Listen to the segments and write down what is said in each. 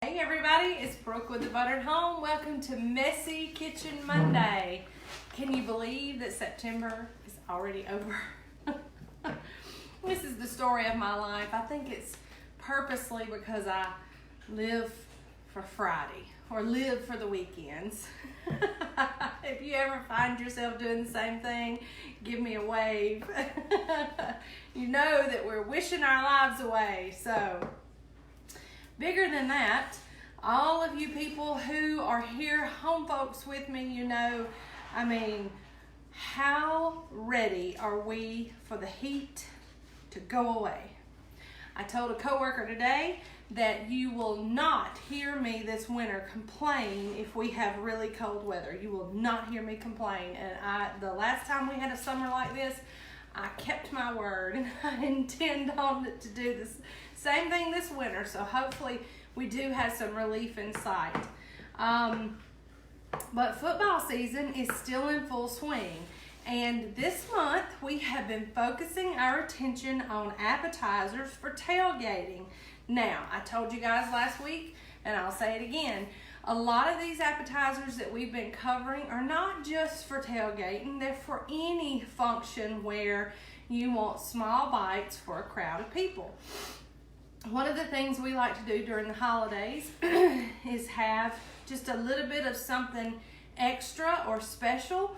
Hey everybody, it's Brooke with the Buttered Home. Welcome to Messy Kitchen Monday. Can you believe that September is already over? This is the story of my life. I think it's purposely because I live for Friday or live for the weekends. If you ever find yourself doing the same thing, give me a wave. You know that we're wishing our lives away. So, bigger than that, all of you people who are here, home folks with me, you know, how ready are we for the heat to go away? I told a coworker today that you will not hear me this winter complain if we have really cold weather. You will not hear me complain. And the last time we had a summer like this, I kept my word, and I intend on to do the same thing this winter. So hopefully we do have some relief in sight. But football season is still in full swing. And this month we have been focusing our attention on appetizers for tailgating. Now, I told you guys last week, and I'll say it again, a lot of these appetizers that we've been covering are not just for tailgating, they're for any function where you want small bites for a crowd of people. One of the things we like to do during the holidays is have just a little bit of something extra or special,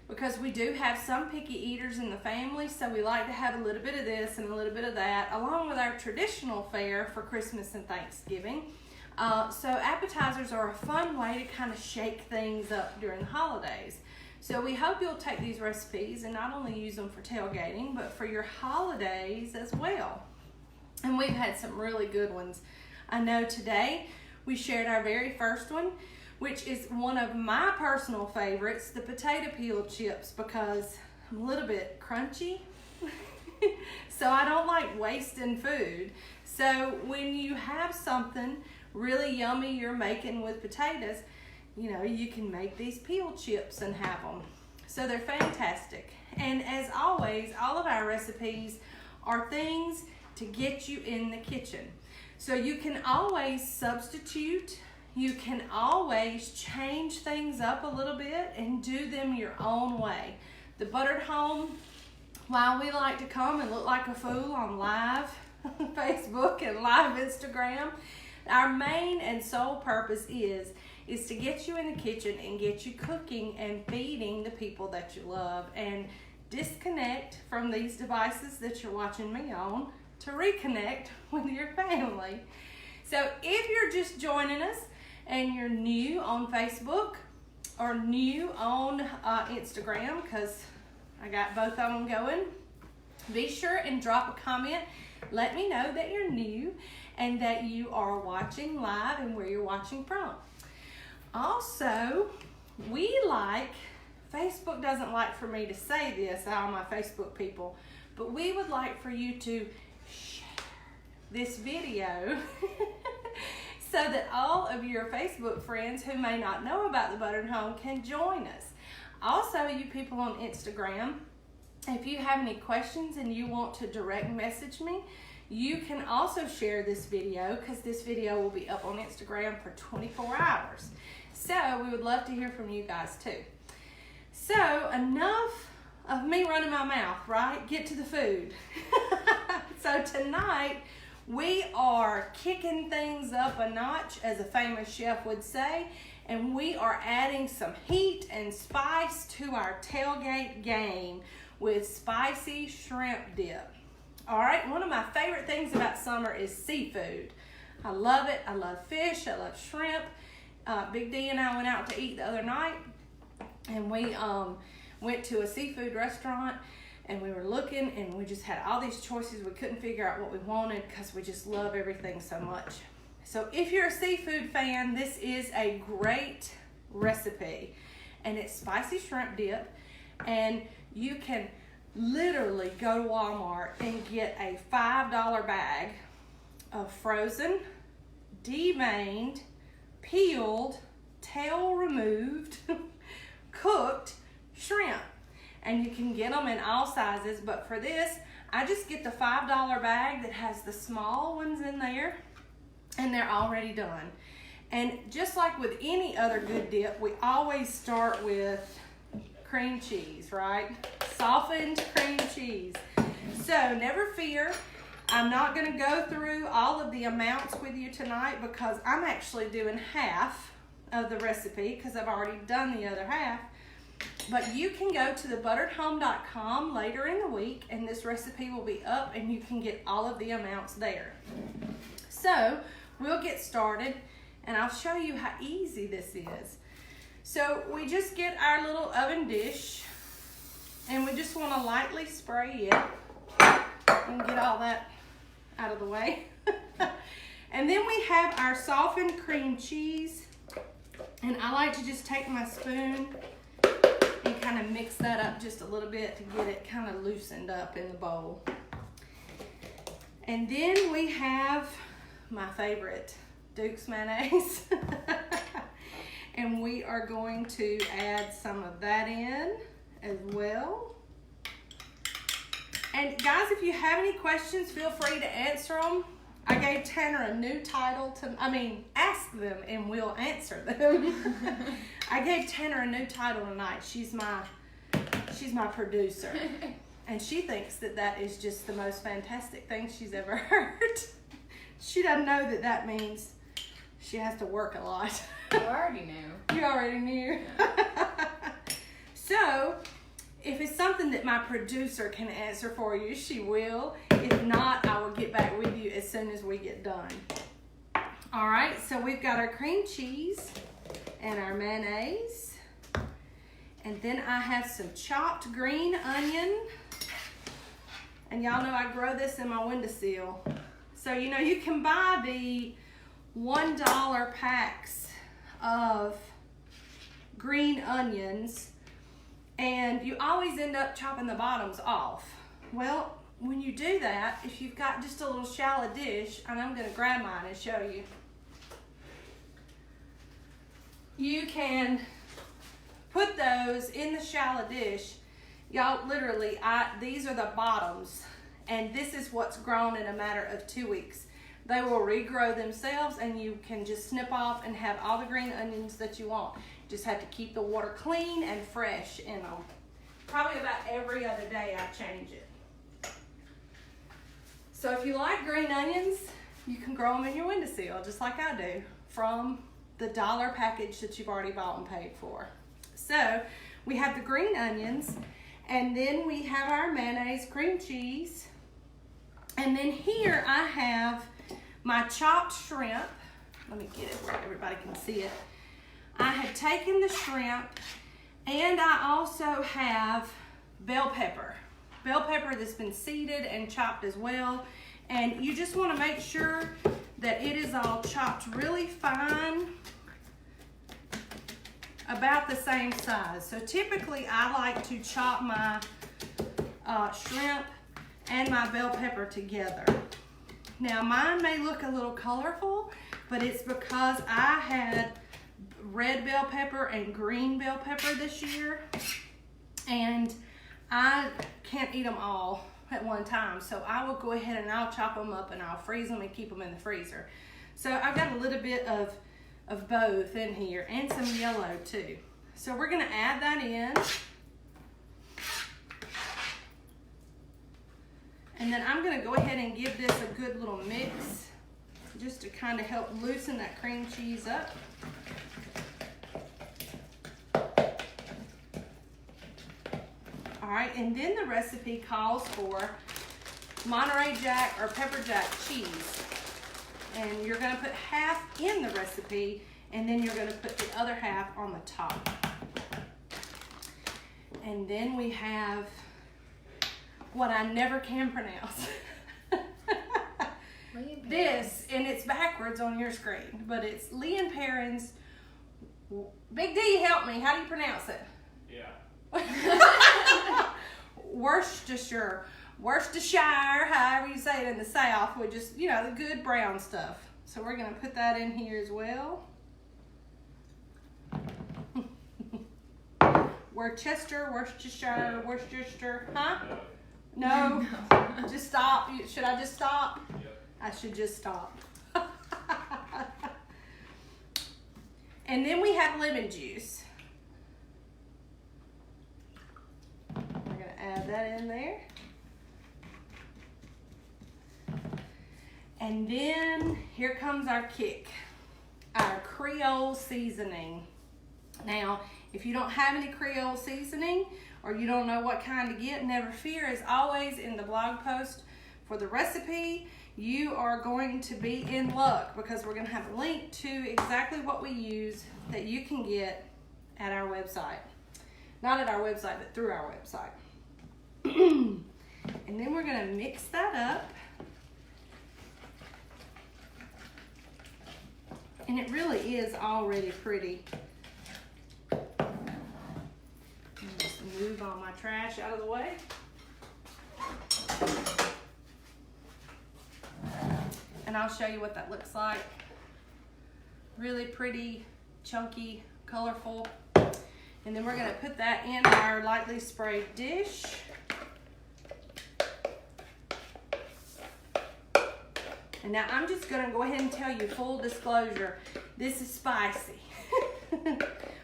because we do have some picky eaters in the family, so we like to have a little bit of this and a little bit of that, along with our traditional fare for Christmas and Thanksgiving. So appetizers are a fun way to kind of shake things up during the holidays. So we hope you'll take these recipes and not only use them for tailgating, but for your holidays as well. And we've had some really good ones. I know today we shared our very first one, which is one of my personal favorites, the potato peel chips, because I'm a little bit crunchy. So I don't like wasting food. So when you have something really yummy you're making with potatoes, you know, you can make these peel chips and have them. So they're fantastic. And as always, all of our recipes are things to get you in the kitchen. So you can always substitute, you can always change things up a little bit and do them your own way. The Buttered Home, while we like to come and look like a fool on live Facebook and live Instagram, our main and sole purpose is to get you in the kitchen and get you cooking and feeding the people that you love, and disconnect from these devices that you're watching me on to reconnect with your family. So if you're just joining us and you're new on Facebook or new on Instagram, because I got both of them going, be sure and drop a comment. Let me know that you're new and that you are watching live and where you're watching from. Also, Facebook doesn't like for me to say this, all my Facebook people, but we would like for you to share this video so that all of your Facebook friends who may not know about the Buttered Home can join us. Also, you people on Instagram, if you have any questions and you want to direct message me, you can also share this video, because this video will be up on Instagram for 24 hours. So we would love to hear from you guys too. So enough of me running my mouth, right? Get to the food. So tonight we are kicking things up a notch, as a famous chef would say, and we are adding some heat and spice to our tailgate game with spicy shrimp dip. All right, one of my favorite things about summer is seafood. I love it. I love fish. I love shrimp. Big D and I went out to eat the other night, and we went to a seafood restaurant, and we were looking, and we just had all these choices. We couldn't figure out what we wanted because we just love everything so much. So if you're a seafood fan, this is a great recipe, and it's spicy shrimp dip, and you can literally go to Walmart and get a $5 bag of frozen, deveined, peeled, tail removed, cooked shrimp. And you can get them in all sizes, but for this, I just get the $5 bag that has the small ones in there. and they're already done. And just like with any other good dip, we always start with cream cheese, right? Softened cream cheese. So never fear, I'm not going to go through all of the amounts with you tonight because I'm actually doing half of the recipe because I've already done the other half. But you can go to thebutteredhome.com later in the week and this recipe will be up and you can get all of the amounts there. So we'll get started and I'll show you how easy this is. So we just get our little oven dish and we just want to lightly spray it and get all that out of the way. And then we have our softened cream cheese, and I like to just take my spoon and kind of mix that up just a little bit to get it kind of loosened up in the bowl. And then we have my favorite, Duke's mayonnaise. And we are going to add some of that in as well. And guys, if you have any questions, feel free to answer them. I gave Tanner a new title ask them and we'll answer them. I gave Tanner a new title tonight. She's my producer. And she thinks that that is just the most fantastic thing she's ever heard. She doesn't know that that means she has to work a lot. You already knew. You already knew. So, if it's something that my producer can answer for you, she will. If not, I will get back with you as soon as we get done. All right, so we've got our cream cheese and our mayonnaise. And then I have some chopped green onion. And y'all know I grow this in my windowsill. So, you can buy the $1 packs of green onions and you always end up chopping the bottoms off. Well, when you do that, if you've got just a little shallow dish, and I'm going to grab mine and show you, you can put those in the shallow dish. Y'all, literally, these are the bottoms, and this is what's grown in a matter of 2 weeks. They will regrow themselves and you can just snip off and have all the green onions that you want. You just have to keep the water clean and fresh in them. Probably about every other day I change it. So if you like green onions, you can grow them in your windowsill just like I do from the $1 package that you've already bought and paid for. So we have the green onions and then we have our mayonnaise, cream cheese, and then here I have my chopped shrimp. Let me get it where everybody can see it. I have taken the shrimp and I also have bell pepper. Bell pepper that's been seeded and chopped as well. And you just want to make sure that it is all chopped really fine, about the same size. So typically I like to chop my shrimp and my bell pepper together. Now mine may look a little colorful, but it's because I had red bell pepper and green bell pepper this year, and I can't eat them all at one time. So I will go ahead and I'll chop them up and I'll freeze them and keep them in the freezer. So I've got a little bit of both in here and some yellow too. So we're gonna add that in. And then I'm gonna go ahead and give this a good little mix just to kind of help loosen that cream cheese up. All right, and then the recipe calls for Monterey Jack or pepper jack cheese. And you're gonna put half in the recipe and then you're gonna put the other half on the top. And then we have what I never can pronounce. This, and it's backwards on your screen, but it's Lee and Perrin's. Big D, help me. How do you pronounce it? Yeah. Worcestershire, however you say it in the South, with just, the good brown stuff. So we're going to put that in here as well. Worcestershire, huh? No. Just stop. Should I just stop? Yep. I should just stop. And then we have lemon juice. We're gonna add that in there. And then here comes our kick, our Creole seasoning. Now, if you don't have any Creole seasoning or you don't know what kind to get, never fear. As always in the blog post for the recipe, you are going to be in luck because we're going to have a link to exactly what we use that you can get at our website. Not at our website, but through our website. And then we're going to mix that up. And it really is already pretty. Just move all my trash out of the way. And I'll show you what that looks like. Really pretty, chunky, colorful. And then we're gonna put that in our lightly sprayed dish. And now I'm just gonna go ahead and tell you, full disclosure, this is spicy.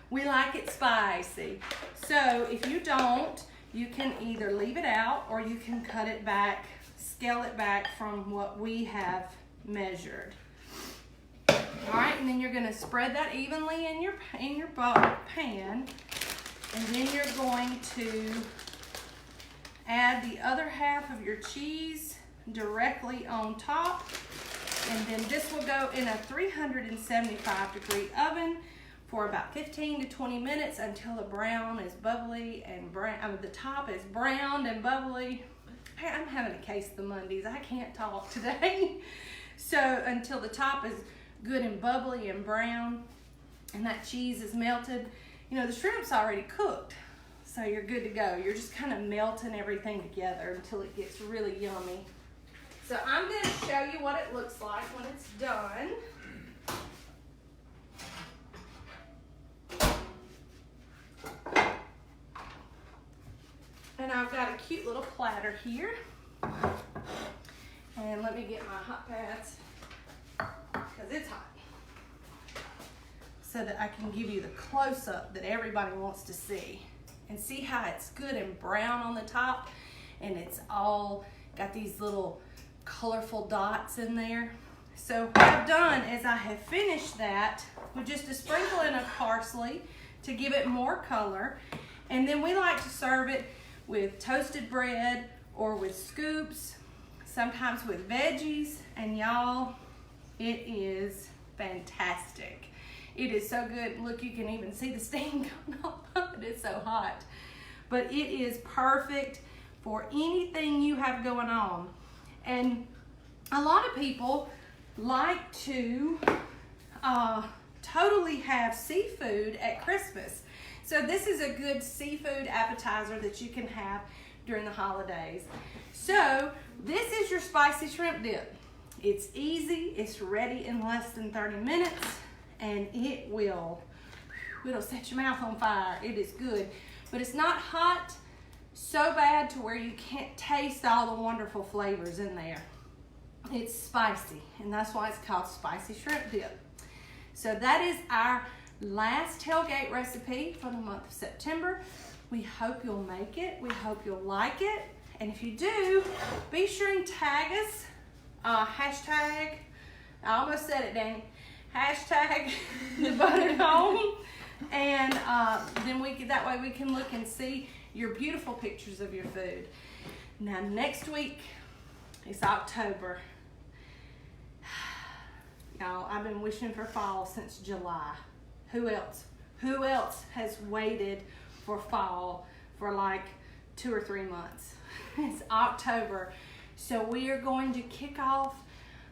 We like it spicy. So if you don't, you can either leave it out or you can cut it back, scale it back from what we have measured. All right, and then you're gonna spread that evenly in your pan, and then you're going to add the other half of your cheese directly on top. And then this will go in a 375-degree oven for about 15 to 20 minutes until the brown is bubbly and the top is browned and bubbly. I'm having a case of the Mondays. I can't talk today. So until the top is good and bubbly and brown and that cheese is melted. You know, the shrimp's already cooked, so you're good to go. You're just kind of melting everything together until it gets really yummy. So I'm going to show you what it looks like when it's done. And I've got a cute little platter here. And let me get my hot pads because it's hot, so that I can give you the close-up that everybody wants to see. And see how it's good and brown on the top, and it's all got these little colorful dots in there. So what I've done is I have finished that with just a sprinkling of parsley to give it more color. And then we like to serve it with toasted bread or with scoops, sometimes with veggies. And y'all, it is fantastic. It is so good. Look, you can even see the steam coming off of it. It's so hot. But it is perfect for anything you have going on. And a lot of people like to totally have seafood at Christmas. So this is a good seafood appetizer that you can have during the holidays. So this is your spicy shrimp dip. It's easy, it's ready in less than 30 minutes, and it'll set your mouth on fire. It is good, but it's not hot so bad to where you can't taste all the wonderful flavors in there. It's spicy, and that's why it's called spicy shrimp dip. So that is our last tailgate recipe for the month of September. We hope you'll make it. We hope you'll like it. And if you do, be sure and tag us. Hashtag, I almost said it, Danny. Hashtag the buttered home. And then that way we can look and see your beautiful pictures of your food. Now next week is October. Y'all, I've been wishing for fall since July. Who else? Who else has waited for fall for like 2 or 3 months? It's October. So we are going to kick off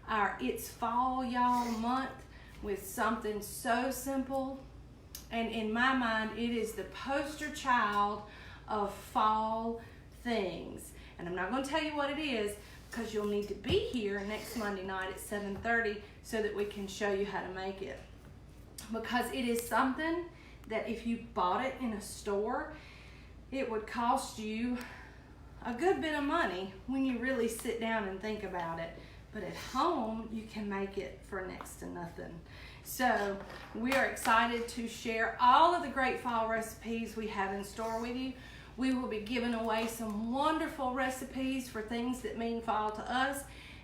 our It's Fall, Y'all month with something so simple. And in my mind, it is the poster child of fall things. And I'm not going to tell you what it is because you'll need to be here next Monday night at 7:30 so that we can show you how to make it. Because it is something that if you bought it in a store, it would cost you a good bit of money when you really sit down and think about it. but at home you can make it for next to nothing. So we are excited to share all of the great fall recipes we have in store with you. We will be giving away some wonderful recipes for things that mean fall to us,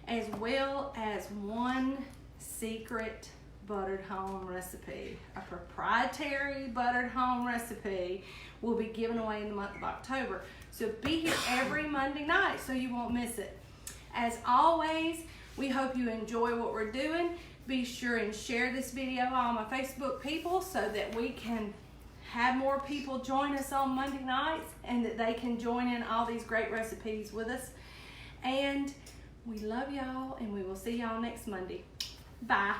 as well as one secret buttered home recipe, a proprietary buttered home recipe will be given away in the month of October. So be here every Monday night so you won't miss it. As always, we hope you enjoy what we're doing. Be sure and share this video on my Facebook people so that we can have more people join us on Monday nights and that they can join in all these great recipes with us. And we love y'all, and we will see y'all next Monday. Bye.